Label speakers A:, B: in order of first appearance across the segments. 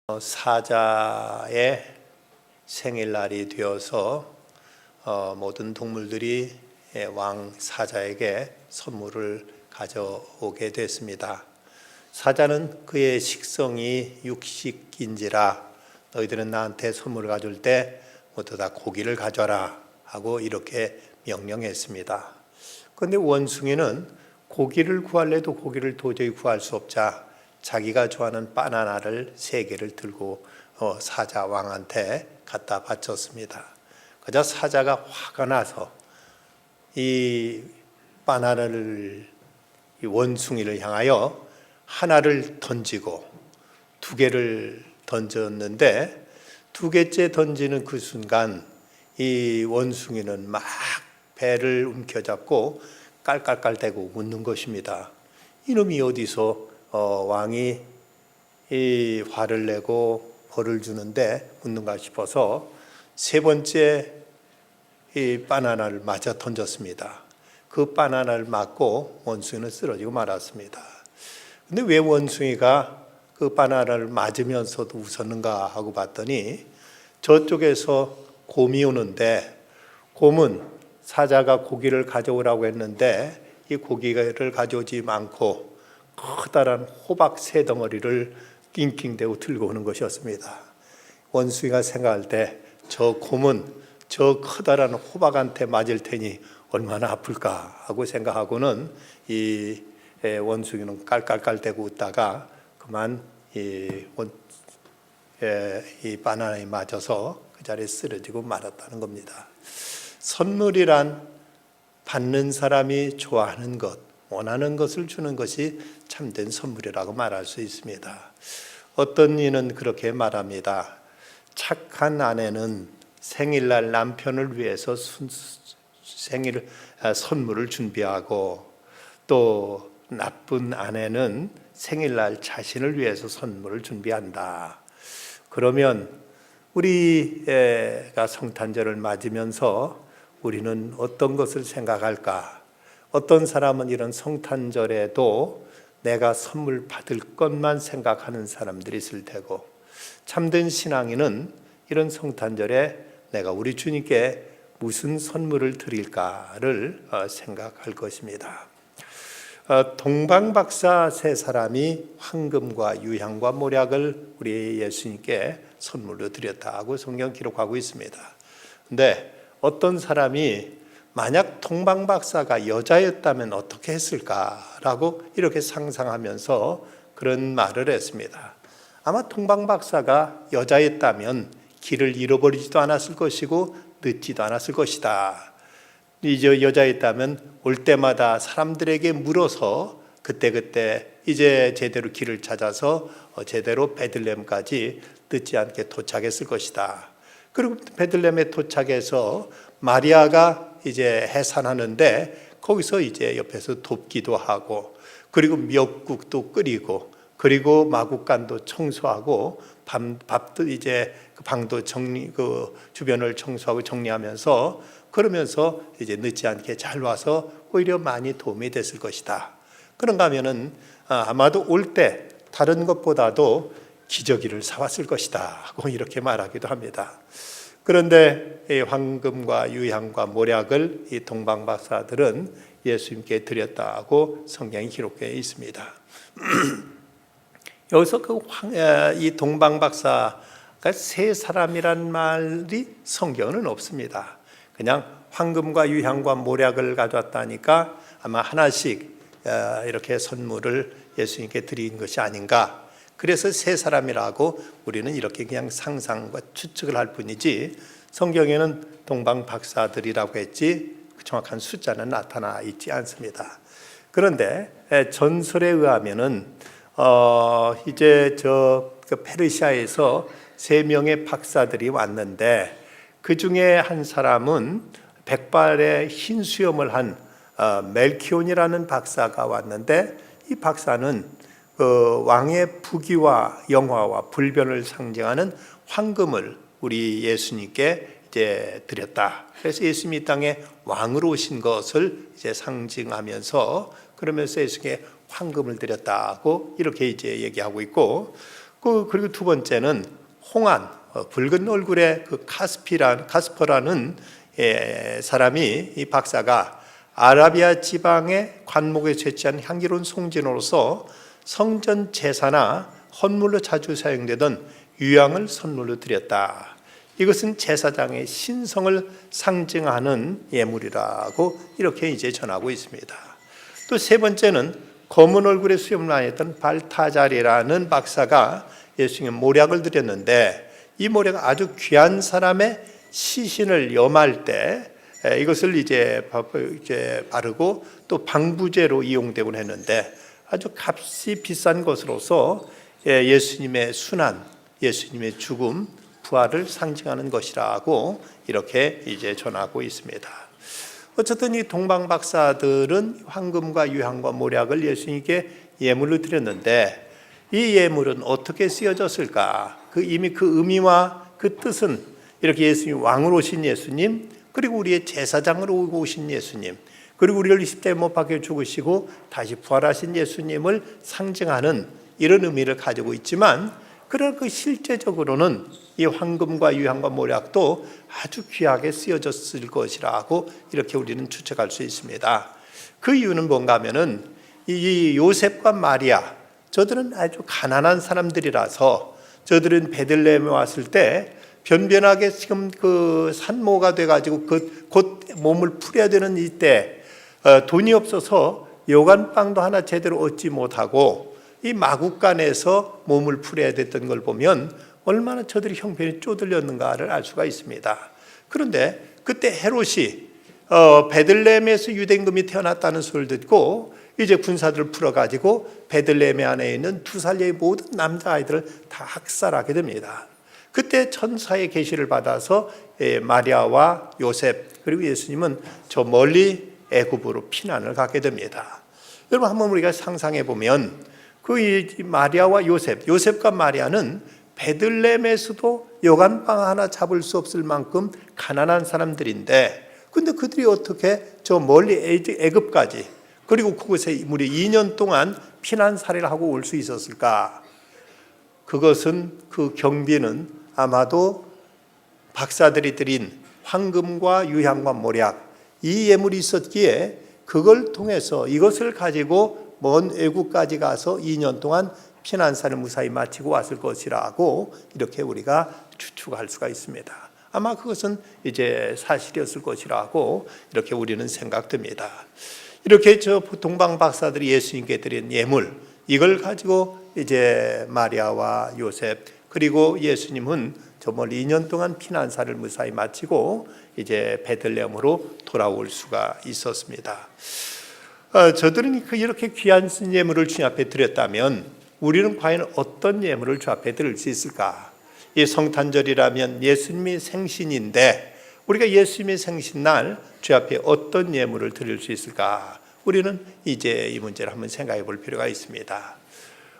A: 사자의 생일날이 되어서 모든 동물들이 왕 사자에게 선물을 가져오게 됐습니다. 사자는 그의 식성이 육식인지라 너희들은 나한테 선물을 가져올 때 모두 다 고기를 가져라 하고 이렇게 명령했습니다. 그런데 원숭이는 고기를 구할래도 고기를 도저히 구할 수 없자 자기가 좋아하는 바나나를 3개를 들고 사자 왕한테 갖다 바쳤습니다. 그러자 사자가 화가 나서 이 바나나를 이 원숭이를 향하여 하나를 던지고 2개를 던졌는데 2개째 던지는 그 순간 이 원숭이는 막 배를 움켜잡고 깔깔깔대고 웃는 것입니다. 이놈이 어디서 왕이 이 화를 내고 벌을 주는데 웃는가 싶어서 3번째 이 바나나를 맞아 던졌습니다. 그 바나나를 맞고 원숭이는 쓰러지고 말았습니다. 근데 왜 원숭이가 그 바나나를 맞으면서도 웃었는가 하고 봤더니 저쪽에서 곰이 오는데 곰은 사자가 고기를 가져오라고 했는데 이 고기를 가져오지 않고 커다란 호박 3덩어리를 낑낑대고 들고 오는 것이었습니다. 원숭이가 생각할 때 저 곰은 저 커다란 호박한테 맞을 테니 얼마나 아플까 하고 생각하고는 이 원숭이는 깔깔깔대고 웃다가 그만 이 바나나에 맞아서 그 자리에 쓰러지고 말았다는 겁니다. 선물이란 받는 사람이 좋아하는 것, 원하는 것을 주는 것이 참된 선물이라고 말할 수 있습니다. 어떤 이는 그렇게 말합니다. 착한 아내는 생일날 남편을 위해서 선물을 준비하고 또 나쁜 아내는 생일날 자신을 위해서 선물을 준비한다. 그러면 우리가 성탄절을 맞으면서 우리는 어떤 것을 생각할까? 어떤 사람은 이런 성탄절에도 내가 선물 받을 것만 생각하는 사람들이 있을 테고 참된 신앙인은 이런 성탄절에 내가 우리 주님께 무슨 선물을 드릴까를 생각할 것입니다. 동방박사 3사람이 황금과 유향과 모략을 우리 예수님께 선물로 드렸다고 성경 기록하고 있습니다. 그런데 어떤 사람이 만약 동방박사가 여자였다면 어떻게 했을까라고 이렇게 상상하면서 그런 말을 했습니다. 아마 동방박사가 여자였다면 길을 잃어버리지도 않았을 것이고 늦지도 않았을 것이다. 이제 여자였다면 올 때마다 사람들에게 물어서 그때 이제 제대로 길을 찾아서 제대로 베들레헴까지 늦지 않게 도착했을 것이다. 그리고 베들레헴에 도착해서 마리아가 이제 해산하는데 거기서 이제 옆에서 돕기도 하고 그리고 미역국도 끓이고 그리고 마구간도 청소하고 밥도 이제 그 방도 그 주변을 청소하고 정리하면서 그러면서 이제 늦지 않게 잘 와서 오히려 많이 도움이 됐을 것이다. 그런가 하면은 아마도 올 때 다른 것보다도 기저귀를 사왔을 것이다 하고 이렇게 말하기도 합니다. 그런데 이 황금과 유향과 모략을 이 동방박사들은 예수님께 드렸다고 성경이 기록되어 있습니다. 여기서 이 동방박사가 3사람이란 말이 성경은 없습니다. 그냥 황금과 유향과 모략을 가져왔다니까 아마 하나씩 이렇게 선물을 예수님께 드린 것이 아닌가. 그래서 3사람이라고 우리는 이렇게 그냥 상상과 추측을 할 뿐이지 성경에는 동방박사들이라고 했지 정확한 숫자는 나타나 있지 않습니다. 그런데 전설에 의하면은 이제 그 페르시아에서 3명의 박사들이 왔는데 그 중에 한 사람은 백발의 흰 수염을 한 멜키온이라는 박사가 왔는데 이 박사는 그 왕의 부귀와 영화와 불변을 상징하는 황금을 우리 예수님께 이제 드렸다. 그래서 예수님이 이 땅에 왕으로 오신 것을 이제 상징하면서 그러면서 예수님께 황금을 드렸다고 이렇게 이제 얘기하고 있고 그리고 두 번째는 홍안, 붉은 얼굴의 그 카스퍼라는 사람이, 이 박사가 아라비아 지방의 관목에 채취한 향기로운 송진으로서 성전 제사나 헌물로 자주 사용되던 유향을 선물로 드렸다. 이것은 제사장의 신성을 상징하는 예물이라고 이렇게 이제 전하고 있습니다. 또 세 번째는 검은 얼굴에 수염을 많이 했던 발타잘이라는 박사가 예수님 모략을 드렸는데, 이 모략은 아주 귀한 사람의 시신을 염할 때 이것을 이제 바르고 또 방부제로 이용되곤 했는데, 아주 값이 비싼 것으로서 예수님의 순환, 예수님의 죽음, 부활을 상징하는 것이라고 이렇게 이제 전하고 있습니다. 어쨌든 이 동방 박사들은 황금과 유향과 모략을 예수님께 예물로 드렸는데, 이 예물은 어떻게 쓰여졌을까? 이미 그 의미와 그 뜻은 이렇게 예수님, 왕으로 오신 예수님, 그리고 우리의 제사장으로 오신 예수님, 그리고 우리를 십자가에 못 박혀 죽으시고 다시 부활하신 예수님을 상징하는 이런 의미를 가지고 있지만, 그러나 그 실제적으로는 이 황금과 유향과 모략도 아주 귀하게 쓰여졌을 것이라고 이렇게 우리는 추측할 수 있습니다. 그 이유는 뭔가 하면은 이 요셉과 마리아, 저들은 아주 가난한 사람들이라서 저들은 베들레헴에 왔을 때 변변하게 지금 그 산모가 돼가지고 곧 몸을 풀어야 되는 이때 돈이 없어서 여간빵도 하나 제대로 얻지 못하고 이 마국간에서 몸을 풀어야 됐던 걸 보면 얼마나 저들이 형편이 쪼들렸는가를 알 수가 있습니다. 그런데 그때 헤롯이 베들레헴에서 유대임금이 태어났다는 소리를 듣고 이제 군사들을 풀어가지고 베들레헴 안에 있는 2살의 모든 남자아이들을 다 학살하게 됩니다. 그때 천사의 계시를 받아서 마리아와 요셉 그리고 예수님은 저 멀리 애굽으로 피난을 가게 됩니다. 여러분 한번 우리가 상상해 보면 그 마리아와 요셉과 마리아는 베들레헴에서도 여간빵 하나 잡을 수 없을 만큼 가난한 사람들인데, 근데 그들이 어떻게 저 멀리 애굽까지, 그리고 그곳에 무려 2년 동안 피난살이를 하고 올 수 있었을까? 그것은, 그 경비는 아마도 박사들이 드린 황금과 유향과 모략, 이 예물이 있었기에 그걸 통해서 이것을 가지고 먼 애국까지 가서 2년 동안 피난사를 무사히 마치고 왔을 것이라고 이렇게 우리가 추측할 수가 있습니다. 아마 그것은 이제 사실이었을 것이라고 이렇게 우리는 생각됩니다. 이렇게 저 동방 박사들이 예수님께 드린 예물, 이걸 가지고 이제 마리아와 요셉 그리고 예수님은 저 멀리 2년 동안 피난사를 무사히 마치고 이제 베들레헴으로 돌아올 수가 있었습니다. 저들은 이렇게 귀한 예물을 주님 앞에 드렸다면 우리는 과연 어떤 예물을 주 앞에 드릴 수 있을까? 이 성탄절이라면 예수님이 생신인데 우리가 예수님의 생신날 주 앞에 어떤 예물을 드릴 수 있을까? 우리는 이제 이 문제를 한번 생각해 볼 필요가 있습니다.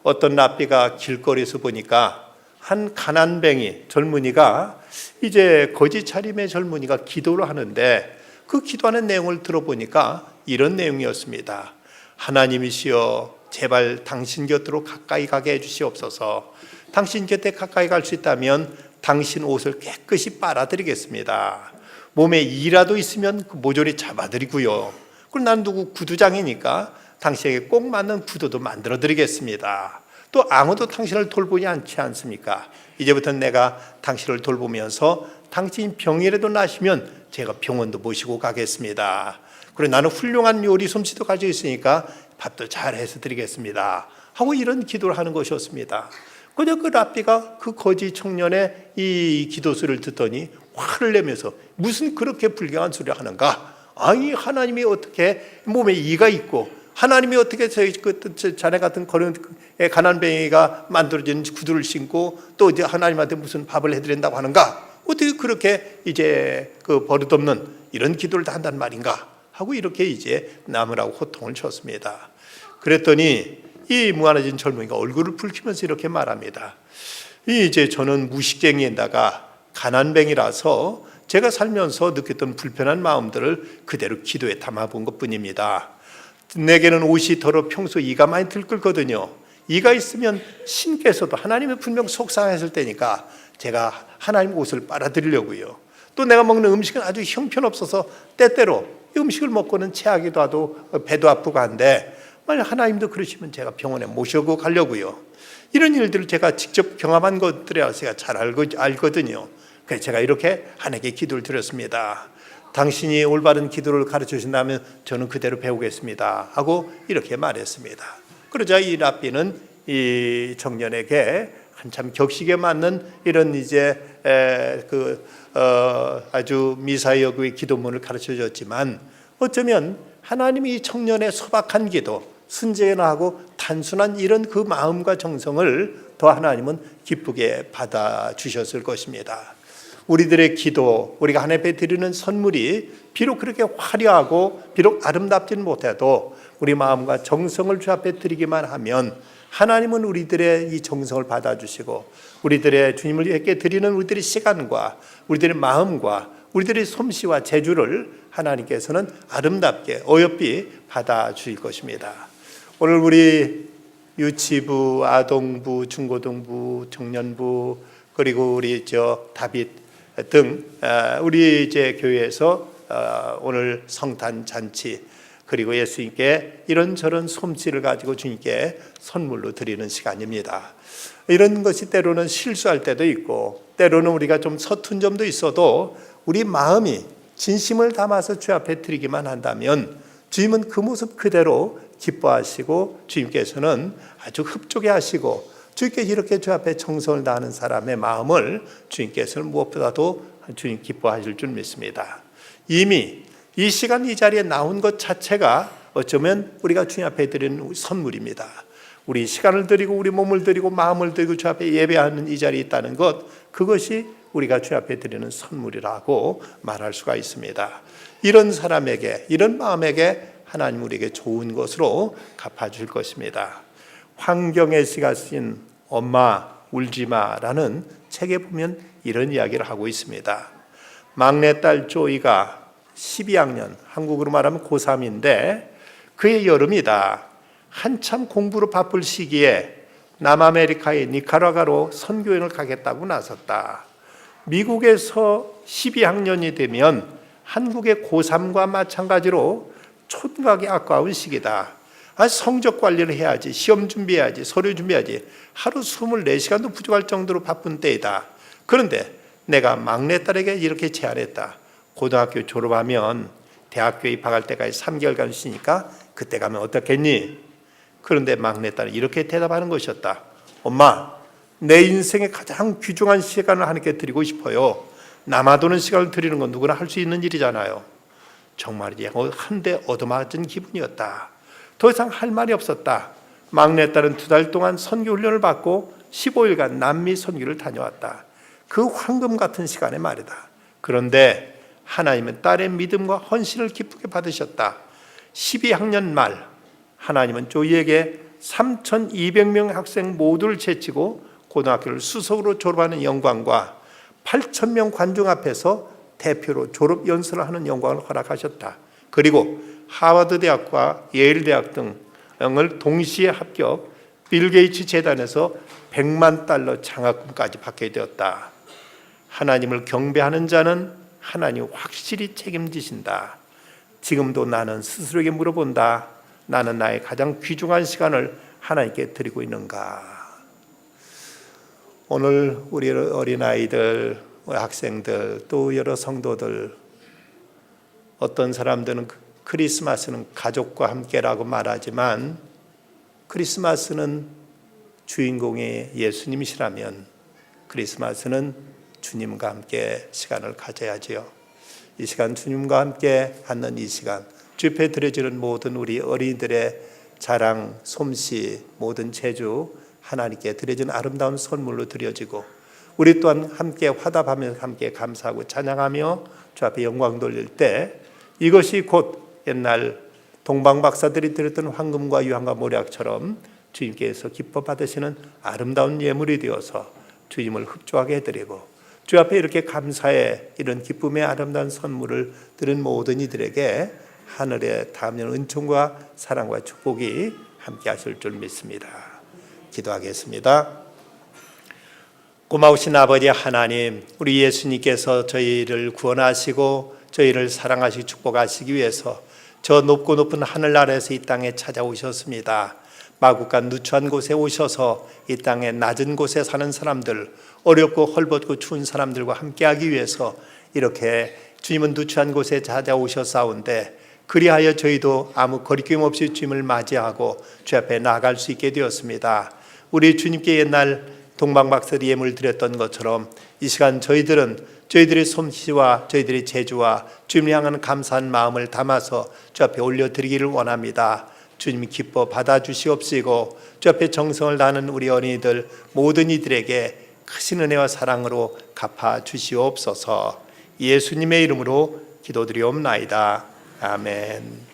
A: 어떤 랍비가 길거리에서 보니까 한 가난뱅이 젊은이가 이제 거짓 차림의 젊은이가 기도를 하는데, 그 기도하는 내용을 들어보니까 이런 내용이었습니다. 하나님이시여, 제발 당신 곁으로 가까이 가게 해주시옵소서. 당신 곁에 가까이 갈 수 있다면 당신 옷을 깨끗이 빨아드리겠습니다. 몸에 이라도 있으면 모조리 잡아드리고요. 그리고 난 누구 구두장이니까 당신에게 꼭 맞는 구두도 만들어드리겠습니다. 또 아무도 당신을 돌보지 않지 않습니까? 이제부터는 내가 당신을 돌보면서 당신 병이라도 나시면 제가 병원도 모시고 가겠습니다. 그리고 나는 훌륭한 요리 솜씨도 가지고 있으니까 밥도 잘 해서 드리겠습니다 하고 이런 기도를 하는 것이었습니다. 그런데 그 랍비가 그 거지 청년의 이 기도수를 듣더니 화를 내면서 무슨 그렇게 불경한 소리를 하는가? 아니, 하나님이 어떻게 몸에 이가 있고 하나님이 어떻게 자네 같은 가난뱅이가 만들어진 구두를 신고 또 이제 하나님한테 무슨 밥을 해드린다고 하는가? 어떻게 그렇게 이제 그 버릇없는 이런 기도를 다 한단 말인가? 하고 이렇게 이제 남으라고 호통을 쳤습니다. 그랬더니 이 무안해진 젊은이가 얼굴을 붉히면서 이렇게 말합니다. 이제 저는 무식쟁이에다가 가난뱅이라서 제가 살면서 느꼈던 불편한 마음들을 그대로 기도에 담아본 것뿐입니다. 내게는 옷이 더러 평소 이가 많이 들끓거든요. 이가 있으면 신께서도 하나님의 분명 속상했을 때니까 제가 하나님 옷을 빨아드리려고요. 또 내가 먹는 음식은 아주 형편없어서 때때로 이 음식을 먹고는 체하기도 하고 배도 아프고 한데 만약 하나님도 그러시면 제가 병원에 모셔고 가려고요. 이런 일들을 제가 직접 경험한 것들이라서 제가 잘 알거든요. 그래서 제가 이렇게 하나님께 기도를 드렸습니다. 당신이 올바른 기도를 가르쳐 주신다면 저는 그대로 배우겠습니다 하고 이렇게 말했습니다. 그러자 이 랍비는 이 청년에게 한참 격식에 맞는 이런 이제 아주 미사여구의 기도문을 가르쳐 줬지만 어쩌면 하나님이 이 청년의 소박한 기도, 순전하고 단순한 이런 그 마음과 정성을 더 하나님은 기쁘게 받아주셨을 것입니다. 우리들의 기도, 우리가 하나님 앞에 드리는 선물이 비록 그렇게 화려하고 비록 아름답지는 못해도 우리 마음과 정성을 주 앞에 드리기만 하면 하나님은 우리들의 이 정성을 받아주시고 우리들의 주님을 드리는 우리들의 시간과 우리들의 마음과 우리들의 솜씨와 재주를 하나님께서는 아름답게 어여삐 받아주실 것입니다. 오늘 우리 유치부, 아동부, 중고등부, 청년부 그리고 우리 다빗 등 우리 이제 교회에서 오늘 성탄 잔치 그리고 예수님께 이런저런 솜씨를 가지고 주님께 선물로 드리는 시간입니다. 이런 것이 때로는 실수할 때도 있고 때로는 우리가 좀 서툰 점도 있어도 우리 마음이 진심을 담아서 주 앞에 드리기만 한다면 주님은 그 모습 그대로 기뻐하시고 주님께서는 아주 흡족해 하시고 주님께 이렇게 주 앞에 정성을 다하는 사람의 마음을 주님께서는 무엇보다도 주님 기뻐하실 줄 믿습니다. 이미 이 시간 이 자리에 나온 것 자체가 어쩌면 우리가 주님 앞에 드리는 선물입니다. 우리 시간을 드리고 우리 몸을 드리고 마음을 드리고 주 앞에 예배하는 이 자리에 있다는 것, 그것이 우리가 주 앞에 드리는 선물이라고 말할 수가 있습니다. 이런 사람에게, 이런 마음에게 하나님 우리에게 좋은 것으로 갚아줄 것입니다. 황경애 씨가 쓴 엄마 울지마라는 책에 보면 이런 이야기를 하고 있습니다. 막내딸 조이가 12학년, 한국으로 말하면 고3인데 그의 여름이다. 한참 공부로 바쁠 시기에 남아메리카의 니카라과로 선교연을 가겠다고 나섰다. 미국에서 12학년이 되면 한국의 고3과 마찬가지로 촌각이 아까운 시기다. 성적 관리를 해야지, 시험 준비해야지, 서류 준비해야지. 하루 24시간도 부족할 정도로 바쁜 때이다. 그런데 내가 막내딸에게 이렇게 제안했다. 고등학교 졸업하면 대학교 입학할 때까지 3개월간 쉬니까 그때 가면 어떻겠니? 그런데 막내딸은 이렇게 대답하는 것이었다. 엄마, 내 인생의 가장 귀중한 시간을 하나님께 드리고 싶어요. 남아도는 시간을 드리는 건 누구나 할 수 있는 일이잖아요. 정말이지 한데 얻어맞은 기분이었다. 더 이상 할 말이 없었다. 막내딸은 2달 동안 선교훈련을 받고 15일간 남미 선교를 다녀왔다. 그 황금 같은 시간의 말이다. 그런데 하나님은 딸의 믿음과 헌신을 기쁘게 받으셨다. 12학년 말 하나님은 조이에게 3,200명 학생 모두를 제치고 고등학교를 수석으로 졸업하는 영광과 8,000명 관중 앞에서 대표로 졸업 연설을 하는 영광을 허락하셨다. 그리고 하버드 대학과 예일 대학 등을 동시에 합격, 빌 게이츠 재단에서 $1,000,000 장학금까지 받게 되었다. 하나님을 경배하는 자는 하나님 확실히 책임지신다. 지금도 나는 스스로에게 물어본다. 나는 나의 가장 귀중한 시간을 하나님께 드리고 있는가? 오늘 우리 어린아이들, 학생들, 또 여러 성도들, 어떤 사람들은 크리스마스는 가족과 함께라고 말하지만 크리스마스는 주인공이 예수님이시라면 크리스마스는 주님과 함께 시간을 가져야지요. 이 시간 주님과 함께 갖는 이 시간, 주 앞에 드려지는 모든 우리 어린이들의 자랑, 솜씨, 모든 재주 하나님께 드려지는 아름다운 선물로 드려지고 우리 또한 함께 화답하며 함께 감사하고 찬양하며 주 앞에 영광 돌릴 때 이것이 곧 옛날 동방 박사들이 드렸던 황금과 유황과 모략처럼 주님께서 기뻐 받으시는 아름다운 예물이 되어서 주님을 흡족하게 해드리고 주 앞에 이렇게 감사의 이런 기쁨의 아름다운 선물을 드린 모든 이들에게 하늘의 다음년 은총과 사랑과 축복이 함께 하실 줄 믿습니다. 기도하겠습니다. 고마우신 아버지 하나님, 우리 예수님께서 저희를 구원하시고 저희를 사랑하시고 축복하시기 위해서 저 높고 높은 하늘 아래에서 이 땅에 찾아오셨습니다. 마국간 누추한 곳에 오셔서 이 땅에 낮은 곳에 사는 사람들, 어렵고 헐벗고 추운 사람들과 함께하기 위해서 이렇게 주님은 누추한 곳에 찾아오셨사온데, 그리하여 저희도 아무 거리낌 없이 주님을 맞이하고 주 앞에 나아갈 수 있게 되었습니다. 우리 주님께 옛날 동방박사들이 예물 드렸던 것처럼 이 시간 저희들의 솜씨와 저희들의 재주와 주님을 향하는 감사한 마음을 담아서 주 앞에 올려드리기를 원합니다. 주님이 기뻐 받아주시옵시고 주 앞에 정성을 다하는 우리 어린이들 모든 이들에게 크신 은혜와 사랑으로 갚아주시옵소서. 예수님의 이름으로 기도드리옵나이다. 아멘.